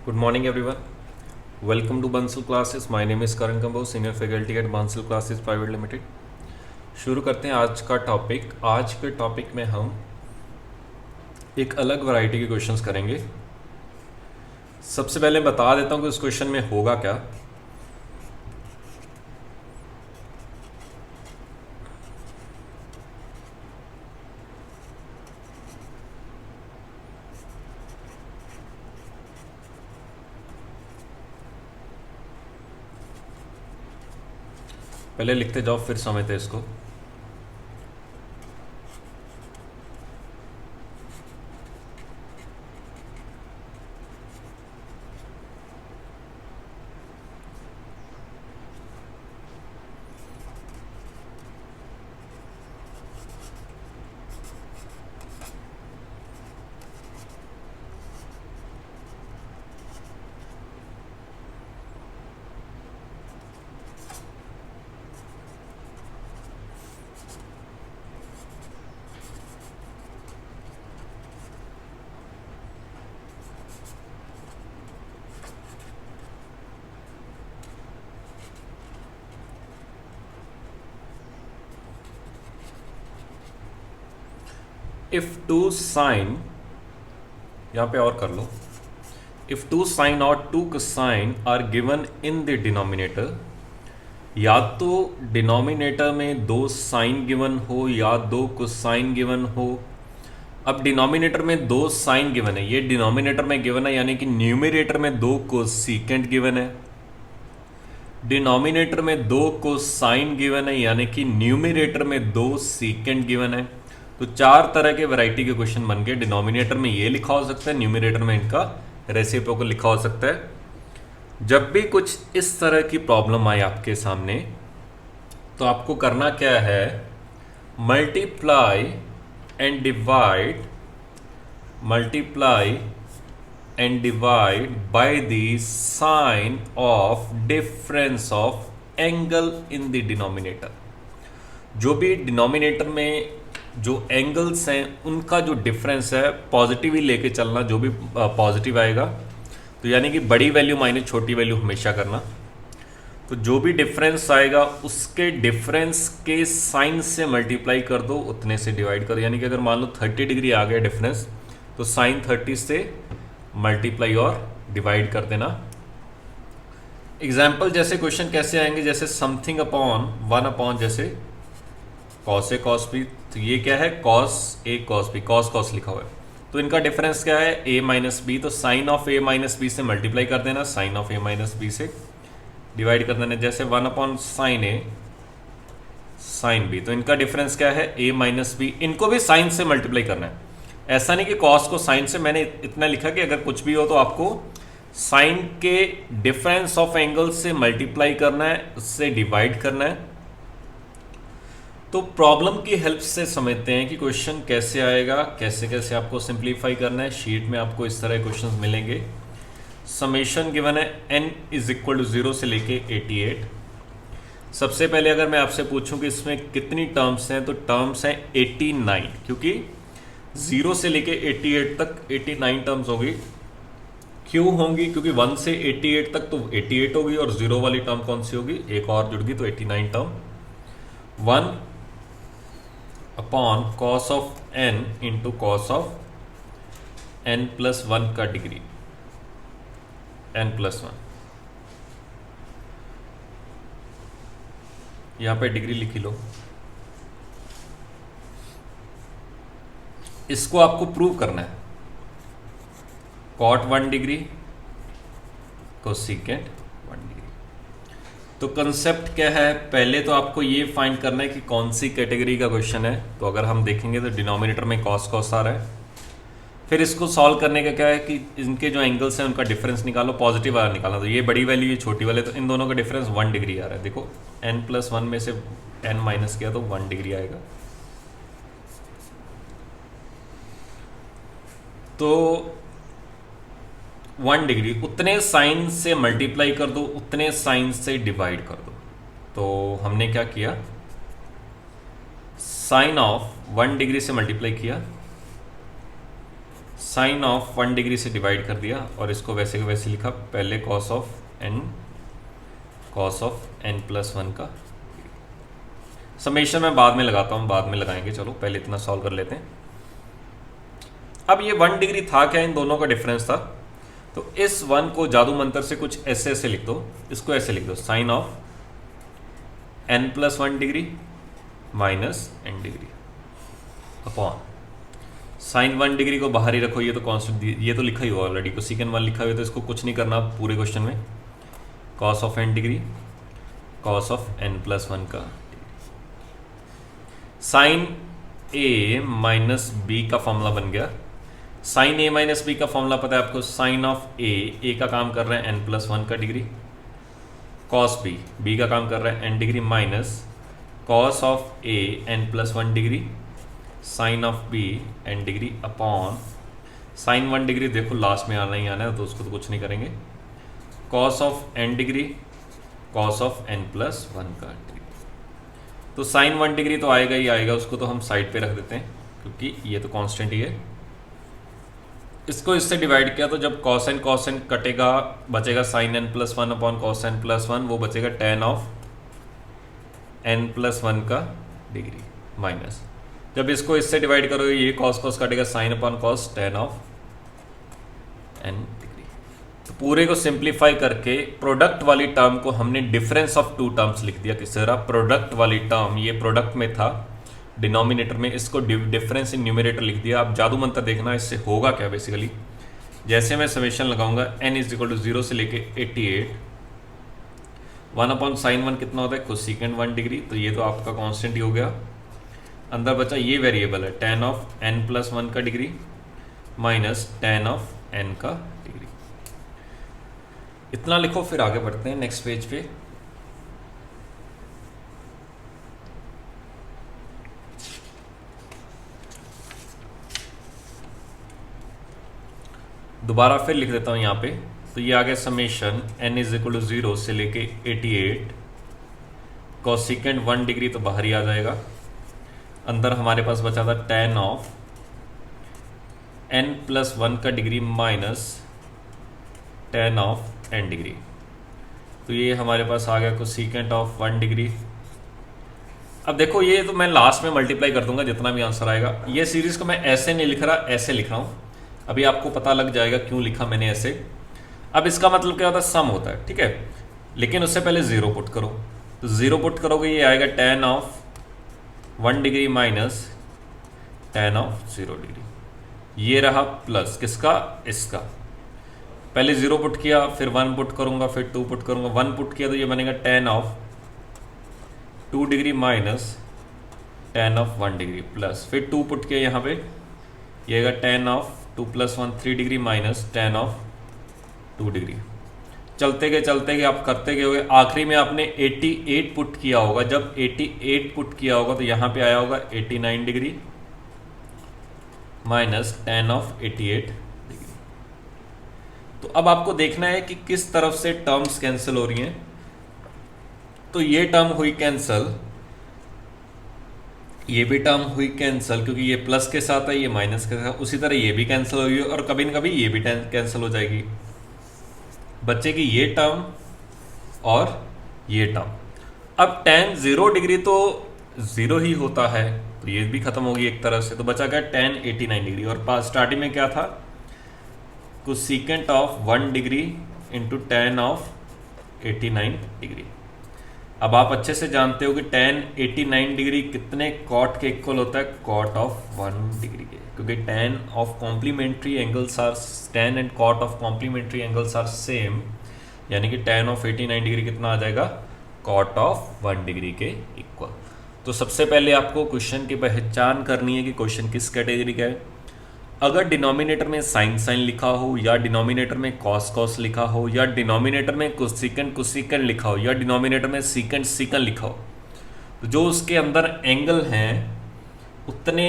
Good morning, everyone. Welcome to Bansal Classes. My name is Karan Kamboj, Senior Faculty at Bansal Classes Private Limited. शुरू करते हैं आज का topic. आज के टॉपिक में हम एक अलग वैरायटी के क्वेश्चंस करेंगे। सबसे पहले बता देता हूँ कि उस क्वेश्चन में होगा क्या। पहले लिखते जाओ फिर समझते इसको। इफ टू साइन, यहाँ पे और कर लो, इफ टू साइन और two cosine are given in the denominator, या तो डिनोमिनेटर में दो साइन गिवन हो या दो कोसाइन गिवन हो। अब डिनोमिनेटर में दो साइन गिवन है, ये डिनोमिनेटर में गिवन है, यानी कि न्यूमरेटर में दो कोसेकेंट गिवन है। डिनोमिनेटर में दो कोसाइन गिवन है, यानी कि न्यूमरेटर में दो सीकेंट गिवन है। तो चार तरह के वैरायटी के क्वेश्चन बन गए। डिनोमिनेटर में ये लिखा हो सकता है, न्यूमरेटर में इनका रेसिप्रोकल लिखा हो सकता है। जब भी कुछ इस तरह की प्रॉब्लम आए आपके सामने, तो आपको करना क्या है, multiply and divide, multiply and divide by the sine of difference of angle in the denominator. जो भी डिनोमिनेटर में जो एंगल्स हैं उनका जो डिफरेंस है पॉजिटिव ही लेके चलना, जो भी पॉजिटिव आएगा। तो यानी कि बड़ी वैल्यू माइनस छोटी वैल्यू हमेशा करना। तो जो भी डिफरेंस आएगा उसके डिफरेंस के साइन से मल्टीप्लाई कर दो, उतने से डिवाइड कर दो। यानी कि अगर मान लो 30 डिग्री आ गया डिफरेंस, तो साइन 30 से मल्टीप्लाई और डिवाइड कर देना। एग्जाम्पल जैसे क्वेश्चन कैसे आएंगे, जैसे समथिंग अपॉन 1 अपॉन जैसे कॉस ए कॉस बी। तो ये क्या है, cos A cos B, cos cos लिखा हुआ है। तो इनका डिफरेंस क्या है, ए माइनस बी। तो sine of A minus B से मल्टीप्लाई कर देना, sine of A minus B से डिवाइड कर देना। जैसे 1 upon sine A sine B, तो इनका डिफरेंस क्या है, ए माइनस बी। इनको भी साइन से मल्टीप्लाई करना है। ऐसा नहीं कि कॉस को साइन से, मैंने इतना लिखा कि अगर कुछ भी हो तो आपको साइन के डिफरेंस ऑफ एंगल से मल्टीप्लाई करना है, उससे डिवाइड करना है। तो प्रॉब्लम की हेल्प से समझते हैं कि क्वेश्चन कैसे आएगा, कैसे कैसे आपको सिंप्लीफाई करना है। शीट में आपको इस तरह क्वेश्चंस मिलेंगे। समेशन गिवन है n इज इक्वल टू 0 से लेके 88। सबसे पहले अगर मैं आपसे पूछूं कि इसमें कितनी टर्म्स हैं, तो टर्म्स हैं 89, क्योंकि 0 से लेके 88 तक 89 टर्म्स होगी। क्यों होंगी, क्योंकि 1 से 88 तक तो 88 होगी, और 0 वाली टर्म कौन सी होगी, एक और जुड़ गई, तो 89 term. 1 upon cos of n into cos of n plus 1 का डिग्री, n प्लस 1। यहां पे डिग्री लिखी लो। इसको आपको प्रूव करना है। Cot 1 degree, cosecant 1 degree. तो कंसेप्ट क्या है, पहले तो आपको ये फाइंड करना है कि कौन सी कैटेगरी का क्वेश्चन है। तो अगर हम देखेंगे तो डिनोमिनेटर में कॉस कॉस आ रहा है। फिर इसको सॉल्व करने का क्या है कि इनके जो एंगल्स हैं उनका डिफरेंस निकालो, पॉजिटिव वाला निकालना। तो ये बड़ी वैल्यू, ये छोटी वाले, तो इन दोनों का डिफरेंस 1 डिग्री आ रहा है। देखो n प्लस 1 में से n माइनस किया तो 1 डिग्री आएगा। तो 1 डिग्री, उतने साइन से मल्टीप्लाई कर दो, उतने साइन से डिवाइड कर दो। तो हमने क्या किया, साइन ऑफ 1 डिग्री से मल्टीप्लाई किया, साइन ऑफ 1 डिग्री से डिवाइड कर दिया और इसको वैसे के वैसे लिखा, पहले कॉस ऑफ n प्लस 1 का समेशन मैं बाद में लगाता हूँ, बाद में लगाएंगे, चलो पहले इतना सॉल्व कर लेते हैं। अब ये 1 डिग्री था क्या, इन दोनों का डिफरेंस था, तो इस 1 को जादू मंत्र से कुछ ऐसे ऐसे लिख दो, इसको ऐसे लिख दो, sine of n plus 1 degree minus n degree upon sine 1 degree को बाहर ही रखो, ये तो कांस्टेंट, ये तो लिखा ही हुआ ऑलरेडी, को सीकेंड 1 लिखा हुआ है तो इसको कुछ नहीं करना पूरे क्वेश्चन में, cos of n degree cos of n plus 1 का साइन a माइनस बी का फॉर्मूला बन गया। साइन a माइनस बी का फॉर्मूला पता है आपको, साइन ऑफ a का काम कर रहे हैं n प्लस 1 का डिग्री, कॉस b का काम कर रहा है n degree minus cos of a n plus 1 degree sign of b n degree upon sine 1 degree देखो लास्ट में आना ही आना है तो उसको तो कुछ नहीं करेंगे, cos of n degree cos of n plus 1 का डिग्री। तो साइन 1 डिग्री तो आएगा ही आएगा, उसको तो हम साइड पे रख देते हैं क्योंकि ये तो कांस्टेंट ही है। इसको इससे डिवाइड किया तो जब कॉस एन कटेगा बचेगा sine n plus 1 upon cos n plus 1, वो बचेगा टेन ऑफ n प्लस 1 का डिग्री माइनस, जब इसको इससे डिवाइड करोगे ये कॉस कटेगा sine upon cos tan of n degree. तो पूरे को सिंप्लीफाई करके प्रोडक्ट वाली टर्म को हमने डिफरेंस ऑफ टू टर्म्स लिख दिया। किस तरह, प्रोडक्ट वाली टर्म ये प्रोडक्ट में था डिनोमिनेटर में, इसको डिफरेंस इन न्यूमरेटर लिख दिया। अब जादू मंत्र देखना इससे होगा क्या। बेसिकली जैसे मैं समेशन लगाऊंगा n इज इक्वल टू 0 से लेके 88, 1 अपॉन साइन 1 कितना होता है, कोसेकेंड 1 डिग्री, तो ये तो आपका कांस्टेंट ही हो गया। अंदर बचा ये वेरिएबल है टेन ऑफ n प्लस 1 का degree minus ten of n का डिग्री। इतना लिखो, फिर आगे बढ़ते हैं नेक्स्ट पेज पे। दोबारा फिर लिख देता हूं यहाँ पे, तो ये आ गया summation n is equal to 0 से लेके 88 कोसेकेंड 1 डिग्री, तो बाहर ही आ जाएगा। अंदर हमारे पास बचा था टेन ऑफ n प्लस 1 का degree minus ten of n degree, तो ये हमारे पास आ गया कोसेकेंट ऑफ 1 डिग्री। अब देखो ये तो मैं लास्ट में मल्टीप्लाई कर दूंगा जितना भी आंसर आएगा। ये सीरीज को मैं ऐसे नहीं लिख रहा, ऐसे लिख रहा हूं, अभी आपको पता लग जाएगा क्यों लिखा मैंने ऐसे। अब इसका मतलब क्या होता है, सम होता है, ठीक है, लेकिन उससे पहले जीरो पुट करो, तो जीरो पुट करोगे ये आएगा ten of 1 degree minus ten of 0 degree, ये रहा प्लस किसका, इसका। पहले 0 पुट किया, फिर 1 पुट करूंगा, फिर 2 पुट करूंगा, 1 पुट किया तो ये बनेगा ten of 2 degree minus ten of 1 degree plus, फिर 2 पुट किया यहाँ पे, ये आएगा ten of 2 plus 1 3 degree minus ten of 2 degree. चलते गए आप करते गए होगे, आखिरी में आपने 88 पुट किया होगा। जब 88 पुट किया होगा तो यहाँ पे आया होगा 89 degree minus ten of 88 degree. तो अब आपको देखना है कि किस तरफ से टर्म्स कैंसिल हो रही हैं। तो ये टर्म हुई कैंसिल, ये भी टर्म हुई कैंसिल क्योंकि ये प्लस के साथ है, ये माइनस के साथ, उसी तरह ये भी कैंसिल होगी और कभी न कभी ये भी कैंसिल हो जाएगी। बचेगी ये टर्म और ये टर्म। अब tan 0 डिग्री तो 0 ही होता है, तो ये भी खत्म होगी एक तरह से, तो बचा गया tan 89 डिग्री। और स्टार्टिंग में क्या था, cosecant of 1 degree into tan of 89 degree. अब आप अच्छे से जानते हो कि tan 89 डिग्री कितने कॉट के इक्वल होता है, कॉट ऑफ 1 डिग्री के, क्योंकि tan of complementary angles are, tan and cot of complementary angles are same, यानी कि tan ऑफ 89 डिग्री कितना आ जाएगा, कॉट ऑफ 1 डिग्री के इक्वल। तो सबसे पहले आपको क्वेश्चन की पहचान करनी है कि क्वेश्चन किस कैटेगरी का है। अगर डिनोमिनेटर में साइन लिखा हो, या डिनोमिनेटर में कॉस लिखा हो, या डिनोमिनेटर में कोसेकेंट लिखा हो, या डिनोमिनेटर में सीकेंट लिखा हो, तो जो उसके अंदर एंगल हैं उतने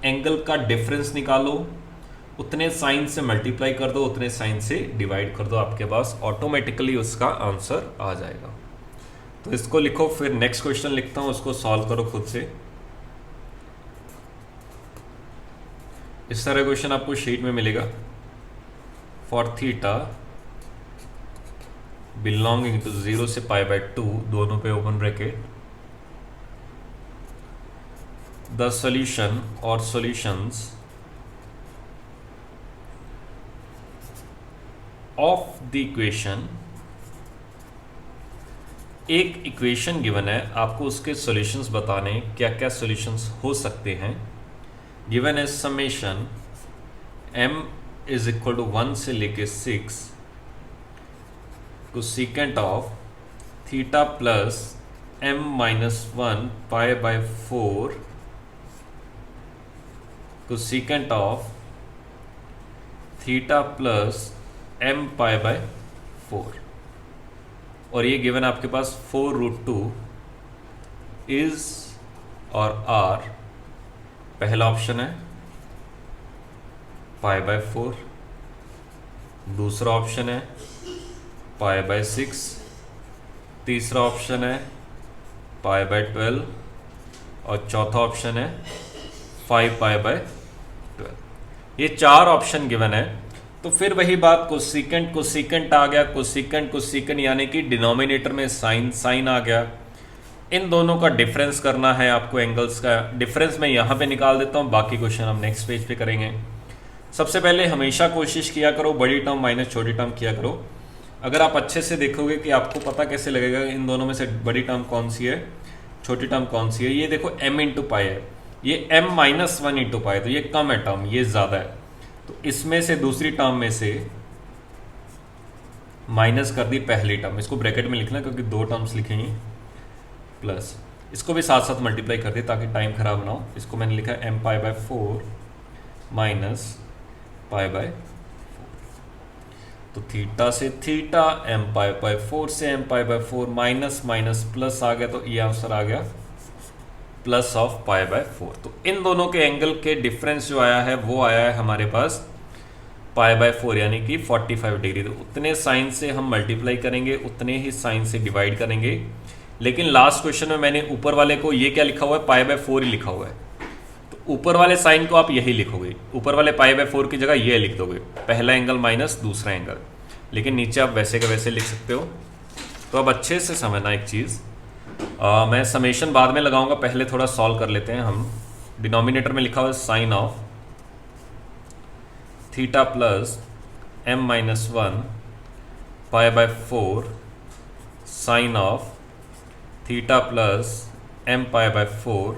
एंगल का डिफरेंस निकालो, उतने साइन से मल्टीप्लाई कर दो, उतने साइन से डिवाइड कर दो, आपके पास ऑटोमेटिकली उसका आंसर आ जाएगा। तो इसको लिखो, फिर नेक्स्ट क्वेश्चन लिखता हूं, उसको सॉल्व करो खुद से। इस तरह क्वेश्चन आपको शीट में मिलेगा। फॉर थीटा बिलोंगिंग टू 0 से π/2, दोनों पे ओपन ब्रैकेट, द सॉल्यूशन और सॉल्यूशंस ऑफ द इक्वेशन, एक इक्वेशन गिवन है, आपको उसके सॉल्यूशंस बताने, क्या क्या सॉल्यूशंस हो सकते हैं। गिवन है summation m is equal to 1 से लेके 6 cosecant of theta plus m-1 π/4 cosecant of theta plus m π/4, और ये गिवन आपके पास 4√2 इज और आर, पहला ऑप्शन है π/4, दूसरा ऑप्शन है π/6, तीसरा ऑप्शन है π/12 और चौथा ऑप्शन है 5π/12। ये चार ऑप्शन गिवन है। तो फिर वही बात, कोसेकेंट कोसेकेंट आ गया, कोसेकेंट कोसेकेंट यानी कि डिनोमिनेटर में साइन साइन आ गया। इन दोनों का डिफरेंस करना है आपको, एंगल्स का डिफरेंस मैं यहाँ पे निकाल देता हूँ, बाकी क्वेश्चन हम नेक्स्ट पेज पे करेंगे। सबसे पहले हमेशा कोशिश किया करो बड़ी टर्म माइनस छोटी टर्म किया करो। अगर आप अच्छे से देखोगे कि आपको पता कैसे लगेगा इन दोनों में से बड़ी टर्म कौन सी है, छोटी टर्म कौन सी है। ये देखो m इंटू पाई है, ये m-1 इंटू पाई, तो ये कम है टर्म, ये ज़्यादा है। तो इसमें से दूसरी टर्म में से माइनस कर दी पहली टर्म, इसको ब्रैकेट में लिखना क्योंकि दो टर्म्स लिखेंगे, प्लस इसको भी साथ साथ मल्टीप्लाई कर दी ताकि टाइम खराब ना हो। इसको मैंने लिखा m π/4 माइनस π/4, तो थीटा से थीटा, m π/4 से m π/4, माइनस माइनस प्लस आ गया, तो ये आंसर आ गया प्लस ऑफ π/4। तो इन दोनों के एंगल के डिफरेंस जो आया है वो आया है हमारे पास π/4 यानी कि 45 डिग्री। तो उतने साइन से हम मल्टीप्लाई करेंगे, उतने ही साइन से डिवाइड करेंगे। लेकिन लास्ट क्वेश्चन में मैंने ऊपर वाले को ये क्या लिखा हुआ है, π/4 ही लिखा हुआ है, तो ऊपर वाले साइन को आप यही लिखोगे, ऊपर वाले π/4 की जगह ये लिख दोगे, पहला एंगल माइनस दूसरा एंगल। लेकिन नीचे आप वैसे का वैसे लिख सकते हो। तो अब अच्छे से समझना एक चीज़, मैं समेशन बाद में लगाऊंगा, पहले थोड़ा सॉल्व कर लेते हैं हम। डिनोमिनेटर में लिखा हुआ है sine of theta plus m-1 π/4 sine of theta plus m π/4,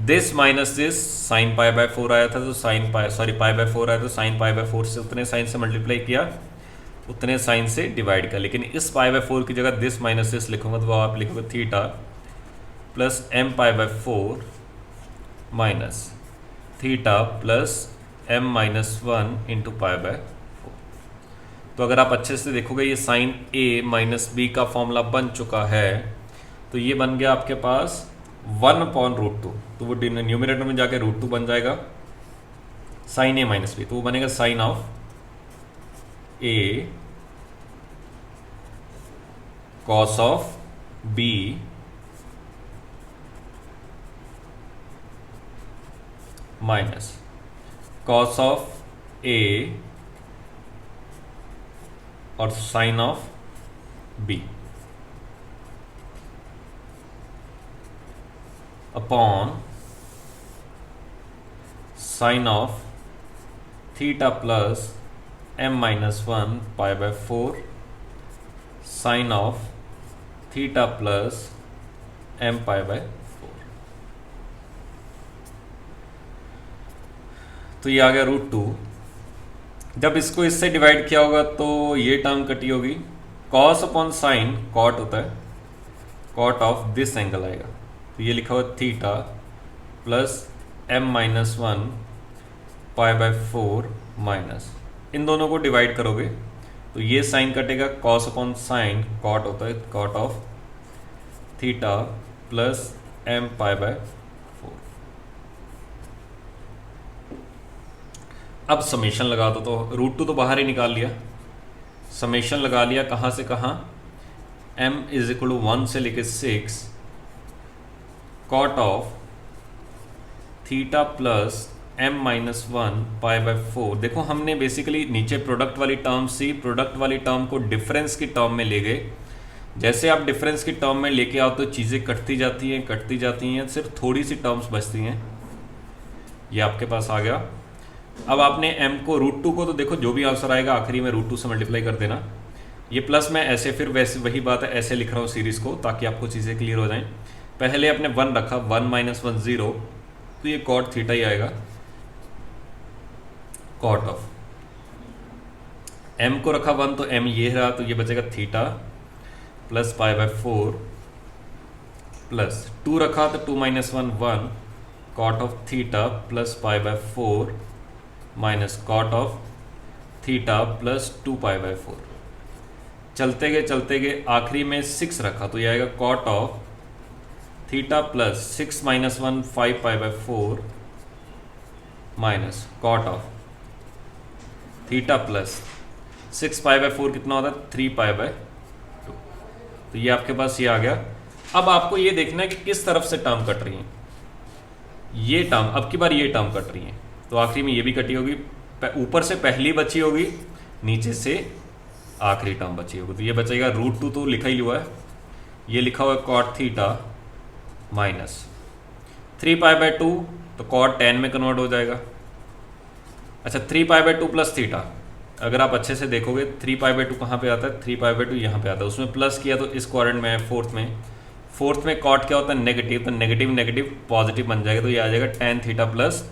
this minus this, sine π/4 आया था तो साइन π/4 आया तो साइन π/4 से उतने साइन से मल्टीप्लाई किया, उतने साइन से डिवाइड कर। लेकिन इस π/4 की जगह दिस माइनस दिस लिखूंगा तो आप लिखोगे theta plus m π/4 minus theta plus m-1 into π/4। तो अगर आप अच्छे से देखोगे ये साइन a माइनस b का फॉर्मूला बन चुका है, तो ये बन गया आपके पास 1/√2, तो वो न्यूमरेटर में जाके √2 बन जाएगा साइन a माइनस b, तो वो बनेगा sine of a cos of b minus cos of a और sine of b upon sine of theta plus m-1 π/4 sine of theta plus m π/4। तो ये आ गया √2। जब इसको इससे डिवाइड किया होगा तो ये टर्म कटी होगी, कॉस अपॉन साइन कॉट होता है, कॉट ऑफ दिस एंगल आएगा, तो ये लिखा हुआ थीटा प्लस m-1 π/4 माइनस, इन दोनों को डिवाइड करोगे तो ये साइन कटेगा, कॉस अपॉन साइन कॉट होता है, cot of theta plus m π/4। अब समेशन लगा दो, तो √2 तो बाहर ही निकाल लिया, समेशन लगा लिया कहाँ से कहाँ, m इज इक्वल टू 1 से लेके 6 cot of theta plus m minus one pi by 4। देखो हमने बेसिकली नीचे प्रोडक्ट वाली टर्म सी, प्रोडक्ट वाली टर्म को डिफरेंस की टर्म में ले गए। जैसे आप डिफरेंस की टर्म में लेके आओ तो चीज़ें कटती जाती हैं, सिर्फ थोड़ी सी टर्म्स बचती हैं। ये आपके पास आ गया। अब आपने m को √2 को, तो देखो जो भी आंसर आएगा आखिरी में √2 से मल्टीप्लाई कर देना। ये प्लस मैं ऐसे, फिर वैसे वही बात है, ऐसे लिख रहा हूँ सीरीज़ को ताकि आपको चीज़ें क्लियर हो जाएं। पहले अपने 1 रखा, 1 माइनस 1 0, तो ये कॉट थीटा ही आएगा। कॉट ऑफ m को रखा 1 तो m ये रहा, तो ये बचेगा theta plus pi by 4 plus 2 रखा तो 2 minus 1 1 cot of theta plus pi by 4 minus cot of theta plus 2 pi by 4। चलते गए आखिरी में 6 रखा तो ये आएगा cot of theta plus 6 minus 1 5 pi by 4 minus cot of theta plus 6 pi by 4 कितना होता है 3 पाई बाय 2। तो ये आपके पास ये आ गया। अब आपको ये देखना है कि किस तरफ से टर्म कट रही है। ये टर्म, अब की बार ये टर्म कट रही है, तो आखिरी में ये भी कटी होगी। ऊपर से पहली बची होगी, नीचे से आखिरी टर्म बची होगी। तो ये बचेगा √2 तो लिखा ही हुआ है, ये लिखा हुआ है cot theta minus 3 pi by 2, तो कॉट 10 में कन्वर्ट हो जाएगा। अच्छा 3 पाई बाय 2 प्लस थीटा, अगर आप अच्छे से देखोगे 3 पाई बाय 2 कहाँ पे आता है, 3 पाई बाय 2 यहाँ पे आता है। उसमें प्लस किया तो इस क्वाड्रेंट में है, फोर्थ में कॉट क्या होता है नेगेटिव, तो नेगेटिव पॉजिटिव बन जाएगा। तो ये आ जाएगा tan theta plus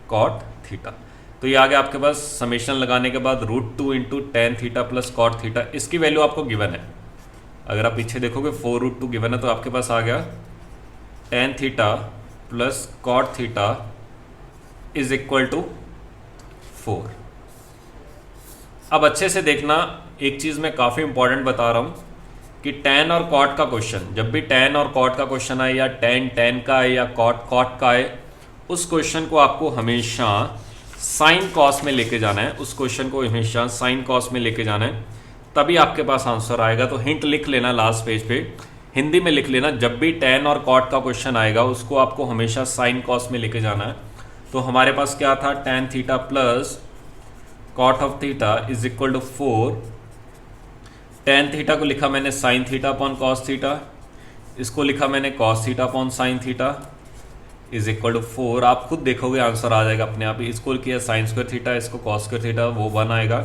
cot theta. तो ये आ गया आपके पास समेशन लगाने के बाद √2 into tan theta plus cot theta. इसकी वैल्यू आपको गिवन है, अगर आप पीछे देखोगे 4√2 गिवन है, तो आपके पास आ गया tan theta plus cot theta is equal to 4। अब अच्छे से देखना, एक चीज़ मैं काफ़ी इंपॉर्टेंट बता रहा हूँ कि tan और cot का क्वेश्चन, जब भी tan और cot का क्वेश्चन आए या tan का आए या cot का आए, उस क्वेश्चन को आपको हमेशा साइन कॉस में लेके जाना है। उस क्वेश्चन को हमेशा साइन कॉस में लेके जाना है, तभी आपके पास आंसर आएगा। तो हिंट लिख लेना लास्ट पेज पे, हिंदी में लिख लेना, जब भी tan और cot का क्वेश्चन आएगा उसको आपको हमेशा साइन कॉस में लेके जाना है। तो हमारे पास क्या था, tan theta plus cot of theta is equal to 4। tan theta को लिखा मैंने sine theta upon cos theta, इसको लिखा मैंने cos theta upon sine theta is equal to 4। आप खुद देखोगे आंसर आ जाएगा अपने आप ही। इसको किया साइन स्क्वायर थीटा, इसको कॉस स्क्वायर थीटा, वो 1 आएगा।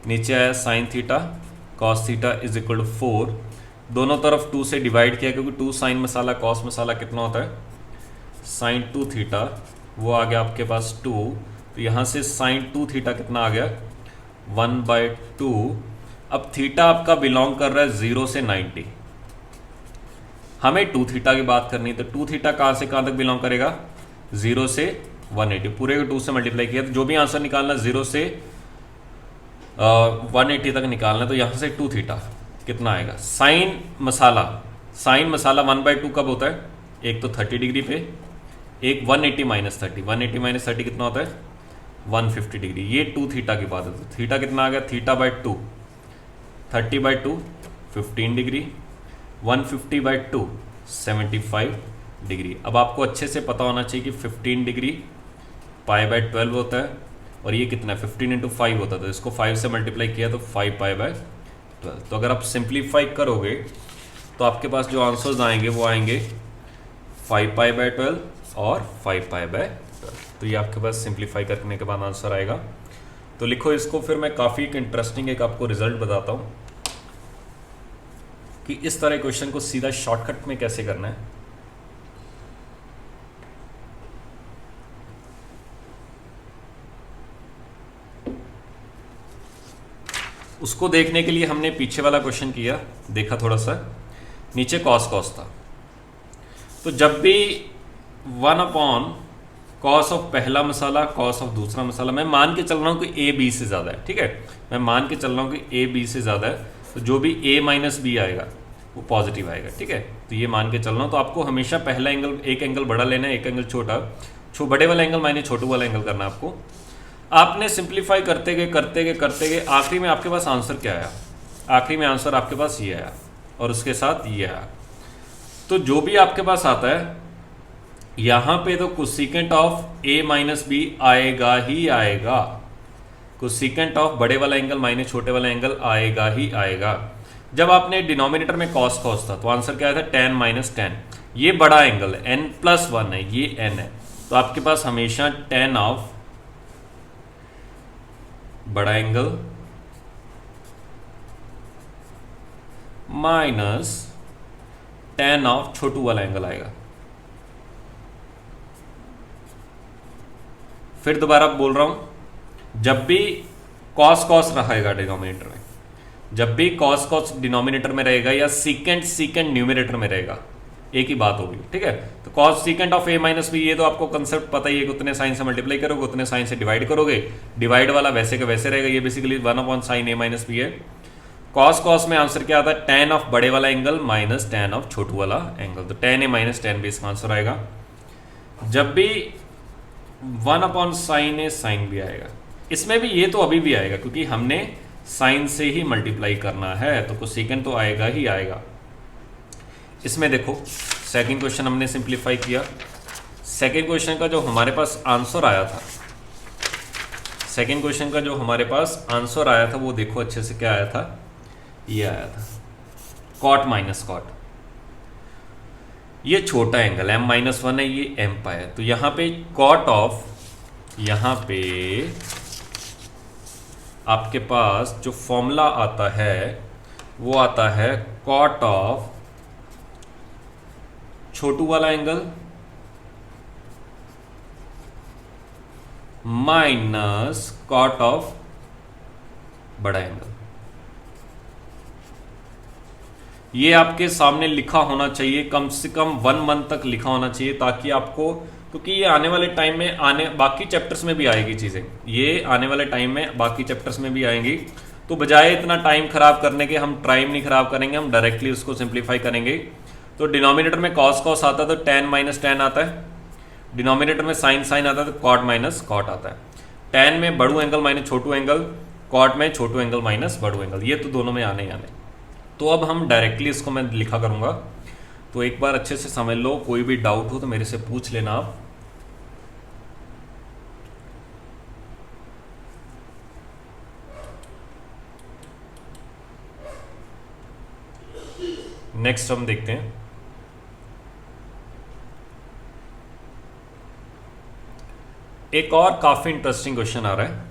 नीचे आया sine theta cos theta is equal to 4। दोनों तरफ 2 से डिवाइड किया, क्योंकि 2 साइन मसाला कॉस मसाला कितना होता है साइन 2 थीटा, वो आ गया आपके पास 2। तो यहाँ से साइन 2 थीटा कितना आ गया 1/2। अब थीटा आपका बिलोंग कर रहा है 0 से 90, हमें 2 थीटा की बात करनी है। तो 2 थीटा कहाँ से कहाँ तक बिलोंग करेगा 0 से 180, पूरे को 2 से मल्टीप्लाई किया, तो जो भी आंसर निकालना 0 से 180 तक निकालना है। तो यहाँ से 2 थीटा कितना आएगा साइन मसाला 1/2 कब होता है, एक तो 30 डिग्री पे, एक 180 माइनस 30, 180 माइनस 30 कितना होता है 150 डिग्री। ये 2 थीटा की बात है। तो थीटा कितना आ गया θ/2, 30/2 15 डिग्री, 150/2 75 डिग्री। अब आपको अच्छे से पता होना चाहिए कि 15 डिग्री π/12 होता है, और ये कितना है 15 इंटू 5 होता है। तो इसको 5 से मल्टीप्लाई किया तो 5 π/12। तो अगर आप सिंप्लीफाई करोगे तो आपके पास जो आंसर्स आएंगे वो आएंगे 5 π/12 और 5 π/12। तो ये आपके पास सिंप्लीफाई करने के बाद आंसर आएगा। तो लिखो इसको, फिर मैं काफ़ी एक इंटरेस्टिंग एक आपको रिजल्ट बताता हूँ कि इस तरह क्वेश्चन को सीधा शॉर्टकट में कैसे करना है। उसको देखने के लिए हमने पीछे वाला क्वेश्चन किया, देखा थोड़ा सा, नीचे कॉस था। तो जब भी 1 कॉस ऑफ पहला मसाला कॉस ऑफ दूसरा मसाला, मैं मान के चल रहा हूँ कि ए बी से ज़्यादा है, ठीक है, मैं मान के चल रहा हूँ कि ए बी से ज़्यादा है, तो जो भी a माइनस बी आएगा वो पॉजिटिव आएगा, ठीक है। तो ये मान के चल रहा हूँ। तो आपको हमेशा पहला एंगल, एक एंगल बड़ा लेना है, एक एंगल छोटा, बड़े वाला एंगल माइनस छोटू वाला एंगल करना है आपको। आपने सिंप्लीफाई करते गए आखिरी में आपके पास आंसर क्या आया, आखिरी में आंसर आपके पास ये आया और उसके साथ ये आया। तो जो भी आपके पास आता है यहां पे तो cosecant of A minus B आएगा ही आएगा, कोसेकेंट ऑफ बड़े वाला एंगल माइनस छोटे वाला एंगल आएगा ही आएगा। जब आपने डिनोमिनेटर में कॉस कॉस था तो आंसर क्या था, टेन माइनस टेन। ये बड़ा एंगल है, एन प्लस वन है, ये एन है, तो आपके पास हमेशा टेन ऑफ बड़ा एंगल माइनस टेन ऑफ छोटू वाला एंगल आएगा। फिर दोबारा बोल रहा हूं, जब भी कॉस कॉस रहेगा डिनोमिनेटर में, जब भी कॉस कॉस डिनोमिनेटर में रहेगा या सीकेंट सीकेंट न्यूमिनेटर में रहेगा, एक ही बात होगी, ठीक है। तो cosecant of A minus B, ये तो आपको कंसेप्ट पता ही है कि उतने साइन से मल्टीप्लाई करोगे उतने साइन से डिवाइड करोगे, डिवाइड वाला वैसे का वैसे रहेगा, ये बेसिकली वन अपॉन साइन ए माइनस बी है। कॉस कॉस में आंसर क्या आता है, टेन ऑफ बड़े वाला एंगल माइनस टेन ऑफ छोटू वाला एंगल, तो टेन ए माइनस टेन बी इसका आंसर आएगा। जब भी one upon sine A sign भी आएगा, इसमें भी ये तो अभी भी आएगा क्योंकि हमने साइन से ही मल्टीप्लाई करना है, तो कोसेकेंट तो आएगा ही आएगा। इसमें देखो सेकंड क्वेश्चन हमने सिंप्लीफाई किया, सेकंड क्वेश्चन का जो हमारे पास आंसर आया था, सेकंड क्वेश्चन का जो हमारे पास आंसर आया था वो देखो अच्छे से क्या आया था, ये आया था कॉट माइनस कॉट। ये छोटा एंगल m माइनस वन है, ये m पाई है, तो यहां पे कॉट ऑफ, यहां पे आपके पास जो फॉर्मूला आता है वो आता है कॉट ऑफ छोटू वाला एंगल माइनस कॉट ऑफ बड़ा एंगल। ये आपके सामने लिखा होना चाहिए, कम से कम 1 मंथ तक लिखा होना चाहिए, ताकि आपको, क्योंकि ये आने वाले टाइम में बाकी चैप्टर्स में भी आएगी चीजें, ये आने वाले टाइम में बाकी चैप्टर्स में भी आएंगी, तो बजाय इतना टाइम खराब करने के हम टाइम नहीं खराब करेंगे, हम डायरेक्टली उसको सिंप्लीफाई करेंगे। तो डिनोमिनेटर में कॉस कॉस आता है तो टेन माइनस टेन आता है, डिनोमिनेटर में साइन साइन आता है तो कॉट माइनस कॉट आता है, टेन में बड़ू एंगल माइनस छोटू एंगल, कॉट में छोटू एंगल माइनस बड़ू एंगल, ये तो दोनों में आने ही आने। तो अब हम डायरेक्टली इसको मैं लिखा करूंगा, तो एक बार अच्छे से समझ लो, कोई भी डाउट हो तो मेरे से पूछ लेना आप। नेक्स्ट हम देखते हैं, एक और काफी इंटरेस्टिंग क्वेश्चन आ रहा है,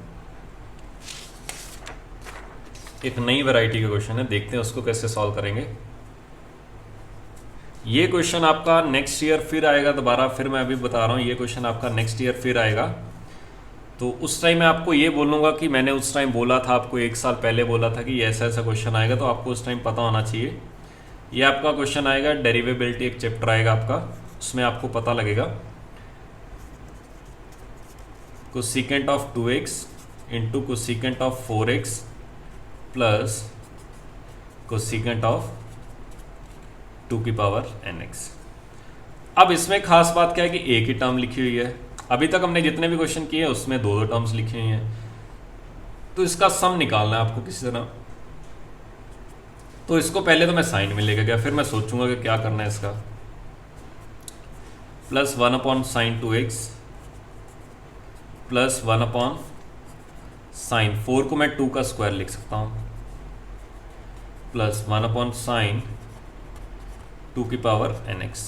एक नई वैरायटी का क्वेश्चन है, देखते हैं उसको कैसे सॉल्व करेंगे। ये क्वेश्चन आपका नेक्स्ट ईयर फिर आएगा दोबारा, फिर मैं अभी बता रहा हूँ, ये क्वेश्चन आपका नेक्स्ट ईयर फिर आएगा, तो उस टाइम मैं आपको ये बोलूँगा कि मैंने उस टाइम बोला था, आपको 1 साल पहले बोला था कि ऐसा ऐसा क्वेश्चन आएगा, तो आपको उस टाइम पता होना चाहिए। ये आपका क्वेश्चन आएगा, डेरिवेबिलिटी एक चैप्टर आएगा आपका, उसमें आपको पता लगेगा cosecant of 2x into cosecant of 4x plus cosecant of 2 की पावर nx। अब इसमें खास बात क्या है कि एक ही टर्म लिखी हुई है, अभी तक हमने जितने भी क्वेश्चन किए हैं उसमें दो टर्म्स लिखी हुई हैं, तो इसका सम निकालना है आपको किसी तरह। तो इसको पहले तो मैं साइन में लेके गया, फिर मैं सोचूंगा कि क्या करना है इसका, plus 1 upon sign 2x plus 1 upon sign 4 को मैं 2 का स्क्वायर लिख सकता हूं, प्लस 1 अपॉन साइन 2 की पावर nx।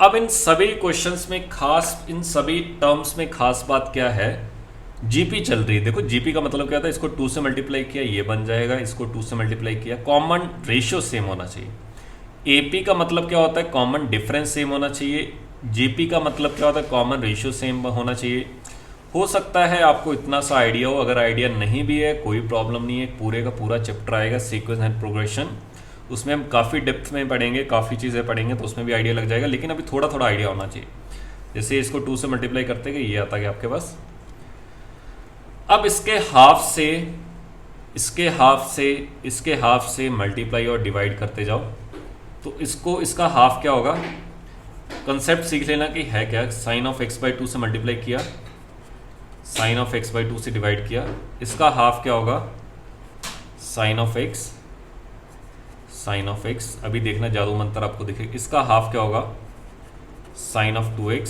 अब इन सभी क्वेश्चंस में खास, इन सभी टर्म्स में खास बात क्या है, जीपी चल रही है। देखो जीपी का मतलब क्या था, इसको 2 से मल्टीप्लाई किया ये बन जाएगा, इसको 2 से मल्टीप्लाई किया, कॉमन रेशियो सेम होना चाहिए। एपी का मतलब क्या होता है, कॉमन डिफरेंस सेम होना चाहिए। जीपी का मतलब क्या होता है, कॉमन रेशियो सेम होना चाहिए। हो सकता है आपको इतना सा आइडिया हो, अगर आइडिया नहीं भी है कोई प्रॉब्लम नहीं है, पूरे का पूरा चैप्टर आएगा सीक्वेंस एंड प्रोग्रेशन, उसमें हम काफ़ी डेप्थ में पढ़ेंगे, काफ़ी चीज़ें पढ़ेंगे, तो उसमें भी आइडिया लग जाएगा, लेकिन अभी थोड़ा थोड़ा आइडिया होना चाहिए। जैसे इसको 2 से मल्टीप्लाई करते गए ये आता गया आपके पास, अब इसके हाफ से इसके हाफ से इसके हाफ से मल्टीप्लाई और डिवाइड करते जाओ, तो इसको, इसका हाफ क्या होगा, कंसेप्ट सीख लेना कि है क्या, साइन ऑफ x बाई 2 से मल्टीप्लाई किया, साइन ऑफ x बाई 2 से डिवाइड किया, इसका हाफ क्या होगा, sine of x, sine of x, अभी देखना जादू मंत्र आपको दिखे, इसका हाफ क्या होगा, sine of 2x,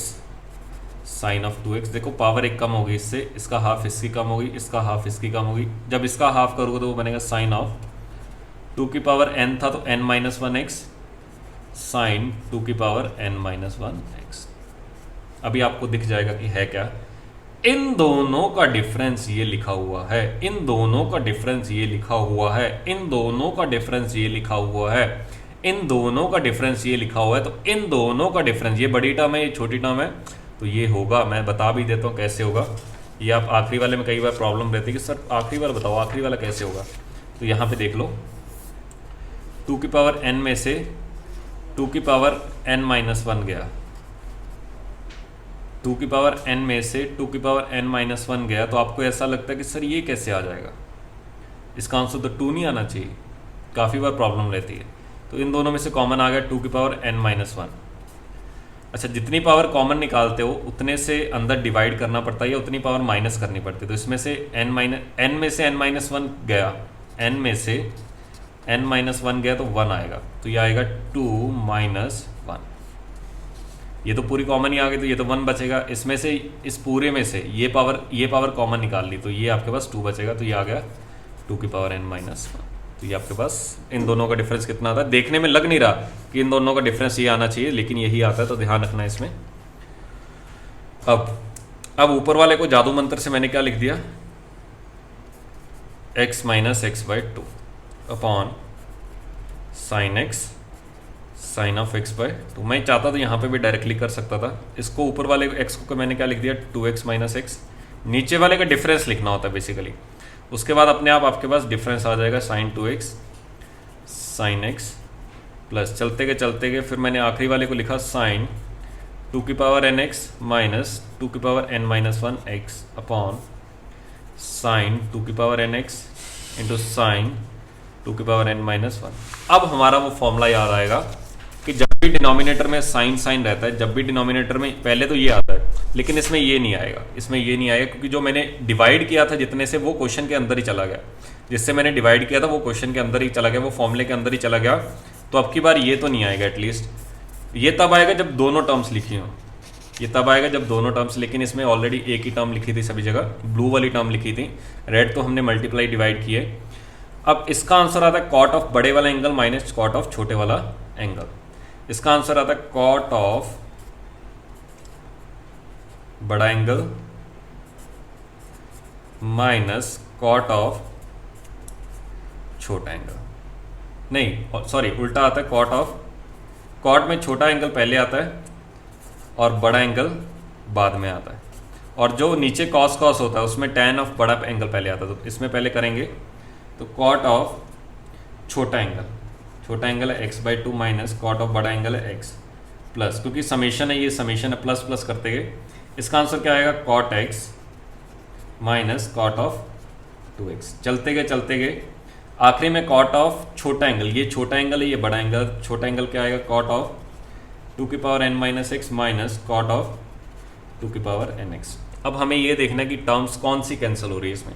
sign of 2x, देखो पावर एक कम होगी इससे, इसका हाफ इसकी कम होगी, इसका हाफ इसकी कम होगी, जब इसका हाफ करोगे तो वो बनेगा साइन ऑफ 2 की पावर n था तो n माइनस 1x साइन 2 की पावर n माइनस 1x। अभी आपको दिख जाएगा कि है क्या, इन दोनों का डिफरेंस ये लिखा हुआ है, इन दोनों का डिफरेंस ये लिखा हुआ है, इन दोनों का डिफरेंस ये लिखा हुआ है, इन दोनों का डिफरेंस ये लिखा हुआ है, तो इन दोनों का डिफरेंस, ये बड़ी टर्म है ये छोटी टर्म है, तो ये होगा, मैं बता भी देता हूँ कैसे होगा। ये आप आखिरी वाले में कई बार प्रॉब्लम रहती है कि सर आखिरी वाला बताओ, आखिरी वाला कैसे होगा, तो यहाँ पे देख लो 2 की पावर n में से 2 की पावर n माइनस 1 गया, 2 की पावर n में से 2 की पावर n माइनस 1 गया, तो आपको ऐसा लगता है कि सर ये कैसे आ जाएगा, इसका आंसर तो 2 नहीं आना चाहिए, काफ़ी बार प्रॉब्लम रहती है। तो इन दोनों में से कॉमन आ गया 2 की पावर n माइनस 1। अच्छा, जितनी पावर कॉमन निकालते हो उतने से अंदर डिवाइड करना पड़ता है या उतनी पावर माइनस करनी पड़ती है, तो इसमें से n में से n माइनस 1 गया, n में से n माइनस 1 गया तो 1 आएगा, तो ये आएगा 2 माइनस 1, ये तो पूरी कॉमन ही आ गई, तो ये तो 1 बचेगा, इसमें से इस पूरे में से ये पावर कॉमन निकाल ली, तो ये आपके पास 2 बचेगा, तो ये आ गया 2 की पावर n माइनस 1। तो ये आपके पास इन दोनों का डिफरेंस कितना आता है, देखने में लग नहीं रहा कि इन दोनों का डिफरेंस ये आना चाहिए, लेकिन यही आता है, तो ध्यान रखना है इसमें। अब ऊपर वाले को जादू मंत्र से मैंने क्या लिख दिया, x minus x by 2 upon sine x sine of x by 2। मैं चाहता तो यहाँ पे भी डायरेक्टली कर सकता था, इसको ऊपर वाले x को मैंने क्या लिख दिया 2x माइनस एक्स, नीचे वाले का डिफरेंस लिखना होता है बेसिकली, उसके बाद अपने आप आपके पास डिफरेंस आ जाएगा sign 2x sign x plus चलते गए फिर मैंने आखिरी वाले को लिखा साइन 2 की पावर nx माइनस 2 की power n minus 1x upon sine 2 की पावर nx इंटू साइन 2 की पावर n माइनस 1। अब हमारा वो फॉर्मूला याद आएगा कि जब भी डिनोमिनेटर में साइन साइन रहता है, जब भी डिनोमिनेटर में पहले तो ये आता है, लेकिन इसमें ये नहीं आएगा, इसमें ये नहीं आएगा क्योंकि जो मैंने डिवाइड किया था जितने से वो क्वेश्चन के अंदर ही चला गया, जिससे मैंने डिवाइड किया था वो क्वेश्चन के अंदर ही चला गया, वो फॉर्मूले के अंदर ही चला गया, तो अब की बार ये तो नहीं आएगा, एटलीस्ट ये तब आएगा जब दोनों टर्म्स लिखी हों, ये तब आएगा जब दोनों टर्म्स, लेकिन इसमें ऑलरेडी एक ही टर्म लिखी थी सभी जगह, ब्लू वाली टर्म लिखी थी, रेड तो हमने मल्टीप्लाई डिवाइड किए। अब इसका आंसर आता है कॉट ऑफ बड़े वाला एंगल माइनस कॉट ऑफ छोटे वाला एंगल, इसका आंसर आता है कॉट ऑफ बड़ा एंगल माइनस कॉट ऑफ छोटा एंगल, नहीं सॉरी उल्टा आता है, कॉट में छोटा एंगल पहले आता है और बड़ा एंगल बाद में आता है, और जो नीचे कॉस होता है उसमें टैन ऑफ बड़ा एंगल पहले आता है, तो इसमें पहले करेंगे तो कॉट ऑफ छोटा एंगल है x by 2 minus cot of बड़ा एंगल है x प्लस, क्योंकि समेशन है, ये समेशन है, प्लस प्लस करते गए, इसका आंसर क्या आएगा cot x minus cot of 2x। चलते गए आखिरी में कॉट ऑफ छोटा एंगल, ये छोटा एंगल है ये बड़ा एंगल, छोटा एंगल क्या आएगा कॉट ऑफ 2 की power n minus x minus cot of 2 की पावर nx। अब हमें ये देखना है कि टर्म्स कौन सी कैंसिल हो रही है इसमें,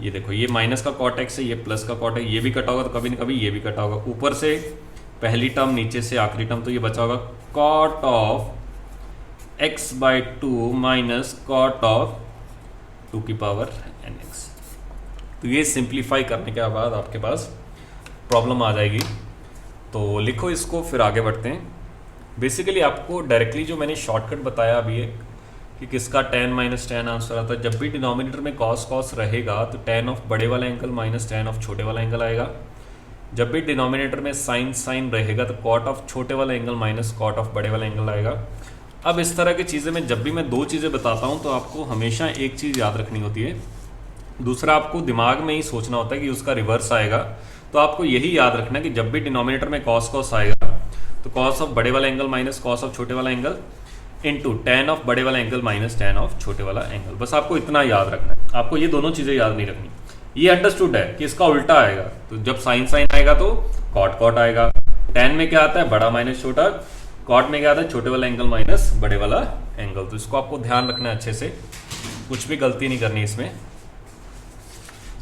ये देखो ये माइनस का कॉट एक्स है, ये प्लस का कॉट है, ये भी कटा होगा तो कभी न कभी ये भी कटा होगा, ऊपर से पहली टर्म नीचे से आखिरी टर्म, तो ये बचा होगा cot of x by 2 minus cot of 2 की पावर nx। तो ये सिंप्लीफाई करने के बाद आपके पास प्रॉब्लम आ जाएगी, तो लिखो इसको फिर आगे बढ़ते हैं। बेसिकली आपको डायरेक्टली जो मैंने शॉर्टकट बताया अभी है कि किसका tan माइनस tan आंसर आता है, जब भी डिनोमिनेटर में cos रहेगा तो tan ऑफ बड़े वाला एंगल माइनस tan ऑफ छोटे वाला एंगल आएगा, जब भी डिनोमिनेटर में sin रहेगा तो cot ऑफ छोटे वाला एंगल माइनस cot ऑफ बड़े वाला एंगल आएगा। अब इस तरह की चीज़ें में जब भी मैं दो चीज़ें बताता हूँ तो आपको हमेशा एक चीज़ याद रखनी होती है, दूसरा आपको दिमाग में ही सोचना होता है कि उसका रिवर्स आएगा। तो आपको यही याद रखना है कि जब भी डिनोमिनेटर में cos आएगा तो cos ऑफ बड़े वाला एंगल माइनस cos ऑफ छोटे वाला एंगल इंटू tan ऑफ बड़े वाला एंगल माइनस tan ऑफ छोटे वाला एंगल, बस आपको इतना याद रखना है, आपको ये दोनों चीज़ें याद नहीं रखनी। ये अंडरस्टूड है कि इसका उल्टा आएगा, तो जब साइन आएगा तो कॉट आएगा, tan में क्या आता है बड़ा माइनस छोटा, कॉट में क्या आता है छोटे वाला एंगल माइनस बड़े वाला एंगल। तो इसको आपको ध्यान रखना है अच्छे से, कुछ भी गलती नहीं करनी इसमें।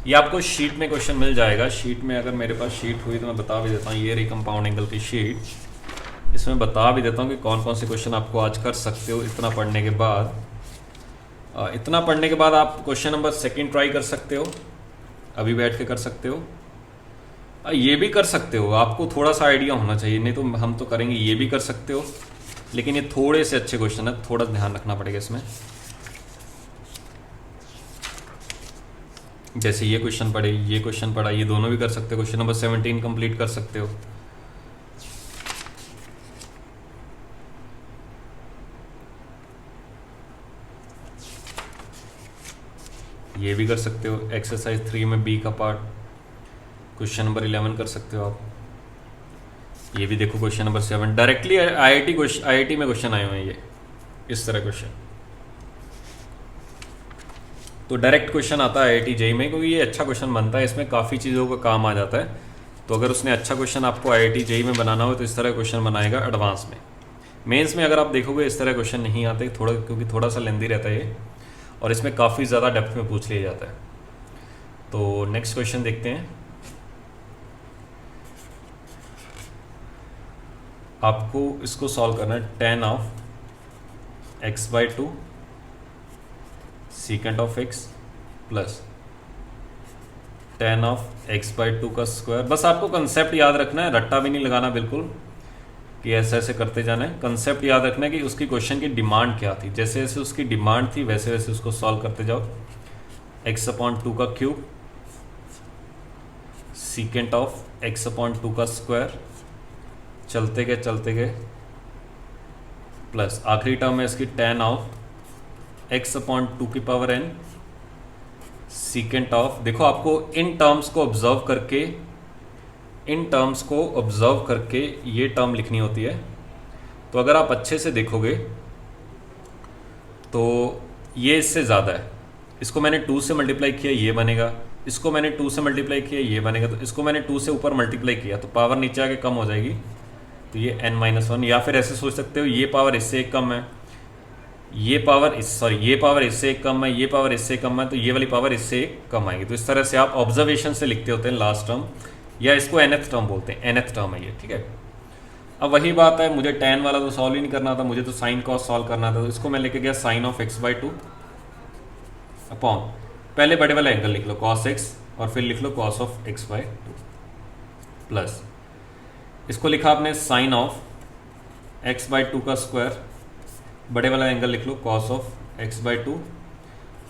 ये आपको शीट में क्वेश्चन मिल जाएगा, शीट में अगर मेरे पास शीट हुई तो मैं बता भी देता हूँ, ये रही कंपाउंड एंगल की शीट, इसमें बता भी देता हूँ कि कौन कौन से क्वेश्चन आपको आज कर सकते हो इतना पढ़ने के बाद। इतना पढ़ने के बाद आप क्वेश्चन नंबर 2 ट्राई कर सकते हो, अभी बैठ के कर सकते हो। ये भी कर सकते हो, आपको थोड़ा सा आइडिया होना चाहिए, नहीं तो हम तो करेंगे। ये भी कर सकते हो, लेकिन ये थोड़े से अच्छे क्वेश्चन है, थोड़ा ध्यान रखना पड़ेगा इसमें। जैसे ये क्वेश्चन पढ़े, ये क्वेश्चन पढ़ा, ये दोनों भी कर सकते हो। क्वेश्चन नंबर 17 कंप्लीट कर सकते हो। ये भी कर सकते हो। एक्सरसाइज 3 में बी का पार्ट क्वेश्चन नंबर 11 कर सकते हो आप। ये भी देखो क्वेश्चन नंबर 7 डायरेक्टली आईआईटी में क्वेश्चन आए हुए हैं ये, इस तरह क्वेश्चन। तो डायरेक्ट क्वेश्चन आता है आईआईटी जेईई में, क्योंकि ये अच्छा क्वेश्चन बनता है, इसमें काफ़ी चीज़ों का काम आ जाता है। तो अगर उसने अच्छा क्वेश्चन आपको आईआईटी जेईई में बनाना हो तो इस तरह क्वेश्चन बनाएगा एडवांस में। मेंस में अगर आप देखोगे इस तरह क्वेश्चन नहीं आते, थोड़ा, क्योंकि थोड़ा सा लेंदी रहता है ये, और इसमें काफ़ी ज़्यादा डेप्थ में पूछ लिया जाता है। तो नेक्स्ट क्वेश्चन देखते हैं। आपको इसको सॉल्व करना है। tan of x/2 secant of x plus tan of x/2 का स्क्वायर। बस आपको कंसेप्ट याद रखना है, रट्टा भी नहीं लगाना बिल्कुल कि ऐसे ऐसे करते जाना है। कंसेप्ट याद रखना है कि उसकी क्वेश्चन की डिमांड क्या थी, जैसे जैसे उसकी डिमांड थी वैसे वैसे उसको सॉल्व करते जाओ। x/2 का क्यूब secant ऑफ x/2 का स्क्वायर, चलते गए प्लस आखिरी टर्म है इसकी tan ऑफ x/2 की पावर n secant ऑफ। देखो आपको इन टर्म्स को ऑब्जर्व करके ये टर्म लिखनी होती है। तो अगर आप अच्छे से देखोगे तो ये इससे ज़्यादा है। इसको मैंने 2 से मल्टीप्लाई किया, ये बनेगा। इसको मैंने 2 से मल्टीप्लाई किया, ये बनेगा। तो इसको मैंने 2 से ऊपर मल्टीप्लाई किया तो पावर नीचे आके कम हो जाएगी, तो ये n-1। या फिर ऐसे सोच सकते हो ये पावर इससे एक कम है, ये पावर इससे एक कम है, ये पावर इससे कम है, तो ये वाली पावर इससे एक कम आएगी। तो इस तरह से आप ऑब्जर्वेशन से लिखते होते हैं लास्ट टर्म, या इसको nth टर्म बोलते हैं, nth टर्म है ये, ठीक है। अब वही बात है, मुझे tan वाला तो सॉल्व ही नहीं करना था, मुझे तो साइन कॉस सॉल्व करना था। तो इसको मैं लेके गया साइन ऑफ x/2 अपॉन, पहले बड़े वाला एंगल लिख लो cos x, और फिर लिख लो cos ऑफ x/2 प्लस इसको लिखा आपने साइन ऑफ x/2 का स्क्वायर, बड़े वाला एंगल लिख लो cos of x/2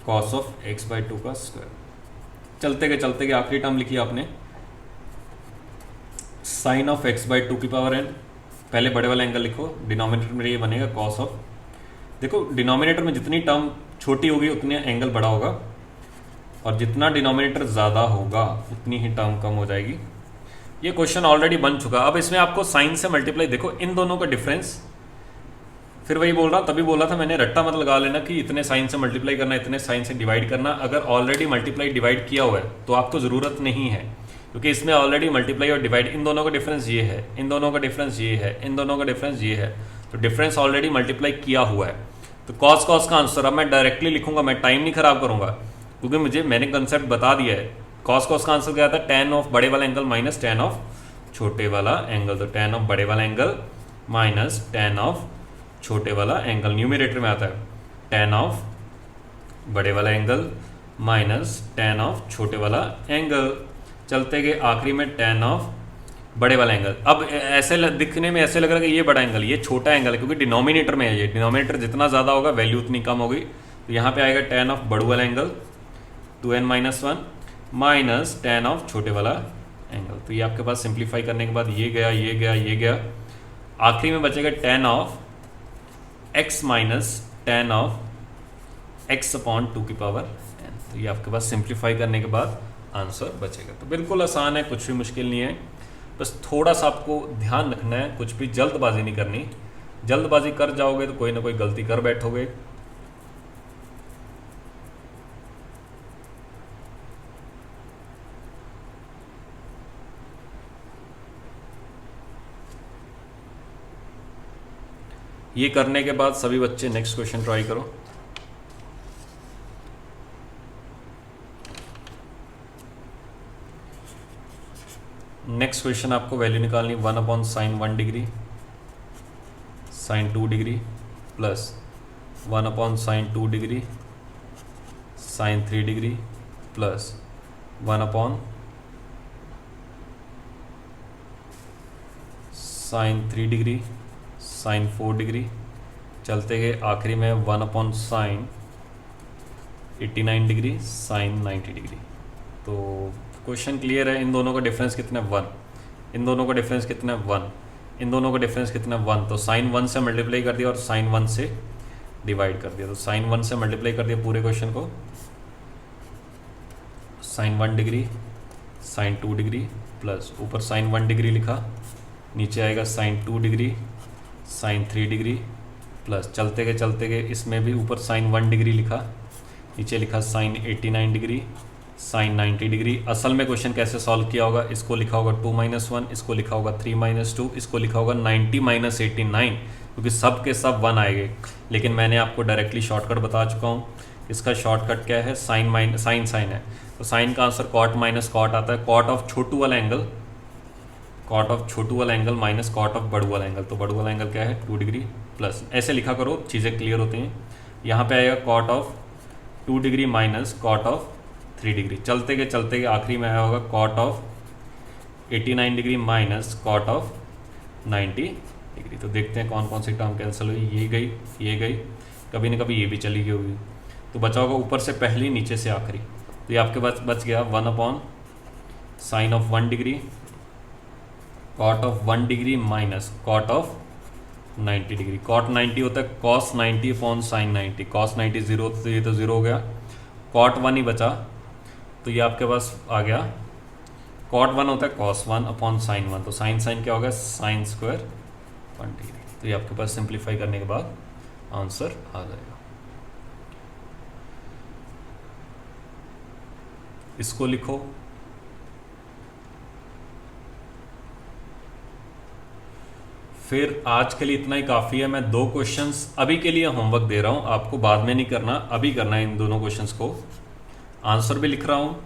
cos of x/2 का स्क्वायर। चलते गए आखिरी टर्म लिखी आपने साइन ऑफ x/2 की पावर n, पहले बड़े वाला एंगल लिखो, डिनोमिनेटर में ये बनेगा cos ऑफ। देखो डिनोमिनेटर में जितनी टर्म छोटी होगी उतनी एंगल बड़ा होगा, और जितना डिनोमिनेटर ज़्यादा होगा उतनी ही टर्म कम हो जाएगी। ये क्वेश्चन ऑलरेडी बन चुका। अब इसमें आपको साइन से मल्टीप्लाई, देखो इन दोनों का डिफरेंस, फिर वही बोल रहा, तभी बोला था मैंने, रट्टा मत लगा लेना कि इतने साइन से मल्टीप्लाई करना, इतने साइन से डिवाइड करना। अगर ऑलरेडी मल्टीप्लाई डिवाइड किया हुआ है तो आपको ज़रूरत नहीं है, क्योंकि इसमें ऑलरेडी मल्टीप्लाई और डिवाइड, इन दोनों का डिफरेंस ये है, इन दोनों का डिफरेंस ये है, इन दोनों का डिफरेंस ये है, तो डिफरेंस ऑलरेडी मल्टीप्लाई किया हुआ है। तो कॉस का आंसर अब मैं डायरेक्टली लिखूंगा, मैं टाइम नहीं खराब करूंगा, क्योंकि मैंने कंसेप्ट बता दिया है। कॉस का आंसर क्या आता है, tan ऑफ बड़े वाला एंगल माइनस tan ऑफ छोटे वाला एंगल। तो tan ऑफ बड़े वाला एंगल माइनस tan ऑफ छोटे वाला एंगल, न्यूमरेटर में आता है tan ऑफ बड़े वाला एंगल माइनस tan ऑफ छोटे वाला एंगल। चलते गए आखिरी में tan ऑफ बड़े वाला एंगल। अब ऐसे दिखने में ऐसे लग रहा है कि ये बड़ा एंगल, ये छोटा एंगल है, क्योंकि डिनोमिनेटर में है ये। डिनोमिनेटर जितना ज़्यादा होगा वैल्यू उतनी कम होगी। तो यहाँ पे आएगा tan ऑफ बड़ू वाला angle 2n-1 minus tan of छोटे वाला एंगल। तो ये आपके पास सिंप्लीफाई करने के बाद ये गया, आखिरी में बचेगा tan of x minus tan of x/2 की पावर n। तो ये आपके पास सिंप्लीफाई करने के बाद आंसर बचेगा। तो बिल्कुल आसान है, कुछ भी मुश्किल नहीं है, बस थोड़ा सा आपको ध्यान रखना है, कुछ भी जल्दबाजी नहीं करनी। जल्दबाजी कर जाओगे तो कोई ना कोई गलती कर बैठोगे। ये करने के बाद सभी बच्चे नेक्स्ट क्वेश्चन ट्राई करो। नेक्स्ट क्वेश्चन आपको वैल्यू निकालनी 1/sin 1 degree sine 2 degree plus 1 upon sign 2 degree sine 3 degree plus 1 upon sign 3 degree sine 4 degree, चलते गए आखिरी में 1 upon sign 89 degree sine 90 degree. तो क्वेश्चन क्लियर है। इन दोनों का डिफरेंस कितना है 1, इन दोनों का डिफरेंस कितना है 1, इन दोनों का डिफरेंस कितना है 1। तो साइन 1 से मल्टीप्लाई कर दिया और साइन 1 से डिवाइड कर दिया। तो साइन 1 से मल्टीप्लाई कर दिया पूरे क्वेश्चन को, sine 1 degree sine 2 degree plus ऊपर साइन 1 डिग्री लिखा, नीचे आएगा sine 2 degree sine 3 degree plus चलते गए इसमें भी ऊपर साइन 1 डिग्री लिखा, नीचे लिखा साइन 89 डिग्री साइन 90 डिग्री। असल में क्वेश्चन कैसे सॉल्व किया होगा, इसको लिखा होगा 2 - 1, इसको लिखा होगा 3 - 2, इसको लिखा होगा 90 - 89, क्योंकि सब के सब 1 आएंगे। लेकिन मैंने आपको डायरेक्टली शॉर्टकट बता चुका हूँ। इसका शॉर्टकट क्या है, साइन है, तो साइन का आंसर कॉट माइनस कॉट आता है। कॉट ऑफ छोटू वाला एंगल माइनस कॉट ऑफ बड़ू वाला एंगल। तो बड़ू वाला एंगल क्या है 2 डिग्री प्लस, ऐसे लिखा करो, चीज़ें क्लियर होती हैं। यहाँ पे आएगा cot of 2 degree minus cot of 3 degree. चलते गए आखिरी में आया होगा cot of 89 degree minus cot of 90 degree. तो देखते हैं कौन कौन सी टर्म कैंसिल हुई। ये गई, कभी ना कभी ये भी चली गई होगी। तो बचा होगा ऊपर से पहली, नीचे से आखिरी। तो ये आपके पास बच गया 1 upon sine of 1 degree cot of 1 degree minus cot of 90 degree. Cot 90 होता है कॉस 90 अपॉन साइन 90। कॉस 90 0, तो ये तो 0 हो गया। कॉट 1 ही बचा, तो ये आपके पास आ गया। कॉट 1 होता है कॉस 1 अपॉन साइन 1। तो साइन क्या होगा, साइन स्क्वायर 1 डिग्री। तो ये आपके पास सिंप्लीफाई करने के बाद आंसर आ जाएगा। इसको लिखो। फिर आज के लिए इतना ही काफ़ी है। मैं 2 क्वेश्चंस अभी के लिए होमवर्क दे रहा हूँ आपको, बाद में नहीं करना, अभी करना है इन दोनों क्वेश्चंस को। आंसर भी लिख रहा हूँ,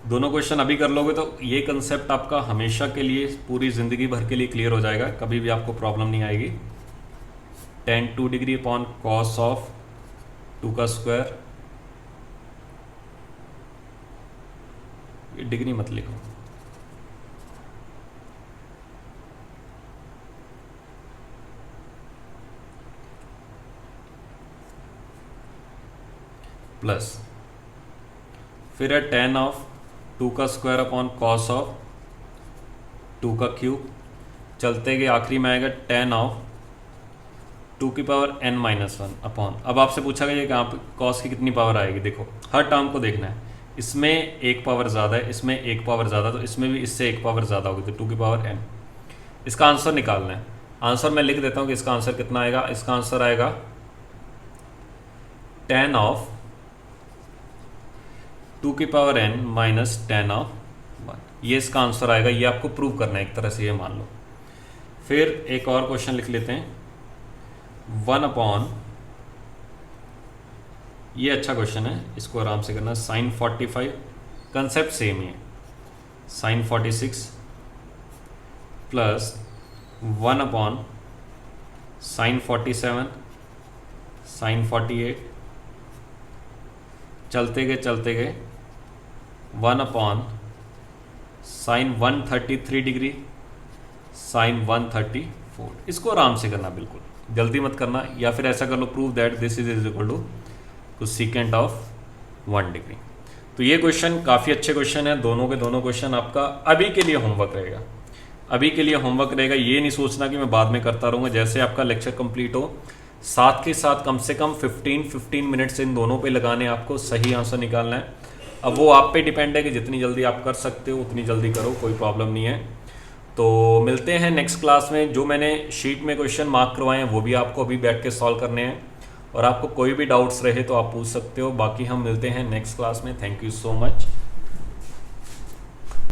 दोनों क्वेश्चन अभी कर लोगे तो ये कंसेप्ट आपका हमेशा के लिए, पूरी ज़िंदगी भर के लिए क्लियर हो जाएगा, कभी भी आपको प्रॉब्लम नहीं आएगी। tan 2 degree upon cos of 2 का स्क्वायर, ये डिग्री मत लिखो, प्लस फिर है tan ऑफ 2 का स्क्वायर अपॉन कॉस ऑफ 2 का क्यूब। चलते गए आखिरी में आएगा tan ऑफ 2 की पावर n माइनस 1 अपॉन। अब आपसे पूछा गया कि कहाँ पे कॉस की कितनी पावर आएगी। देखो हर टर्म को देखना है, इसमें एक पावर ज़्यादा है, इसमें एक पावर ज़्यादा, तो इसमें भी इससे एक पावर ज़्यादा होगी, तो 2 की पावर n। इसका आंसर निकालना है। आंसर मैं लिख देता हूँ कि इसका आंसर कितना आएगा। इसका आंसर आएगा tan ऑफ 2 की power n minus tan of 1, ये इसका आंसर आएगा। ये आपको प्रूव करना है एक तरह से, ये मान लो। फिर एक और क्वेश्चन लिख लेते हैं 1 अपॉन, ये अच्छा क्वेश्चन है, इसको आराम से करना। साइन 45, कंसेप्ट सेम ही है, sine 46 plus 1 upon sine 47 sine 48। चलते गए 1 अपॉन साइन 133 डिग्री साइन 134। इसको आराम से करना, बिल्कुल जल्दी मत करना, या फिर ऐसा कर लो prove that this is equal to secant of 1 degree. तो ये क्वेश्चन काफ़ी अच्छे क्वेश्चन है, दोनों के दोनों क्वेश्चन आपका अभी के लिए होमवर्क रहेगा, अभी के लिए होमवर्क रहेगा। ये नहीं सोचना कि मैं बाद में करता रहूँगा। जैसे आपका लेक्चर कंप्लीट हो, साथ के साथ कम से कम 15 मिनट्स इन दोनों पे लगाने, आपको सही आंसर निकालना है। अब वो आप पे डिपेंड है कि जितनी जल्दी आप कर सकते हो उतनी जल्दी करो, कोई प्रॉब्लम नहीं है। तो मिलते हैं नेक्स्ट क्लास में। जो मैंने शीट में क्वेश्चन मार्क करवाए हैं वो भी आपको अभी बैठ के सॉल्व करने हैं, और आपको कोई भी डाउट्स रहे तो आप पूछ सकते हो। बाकी हम मिलते हैं नेक्स्ट क्लास में। Thank you so much.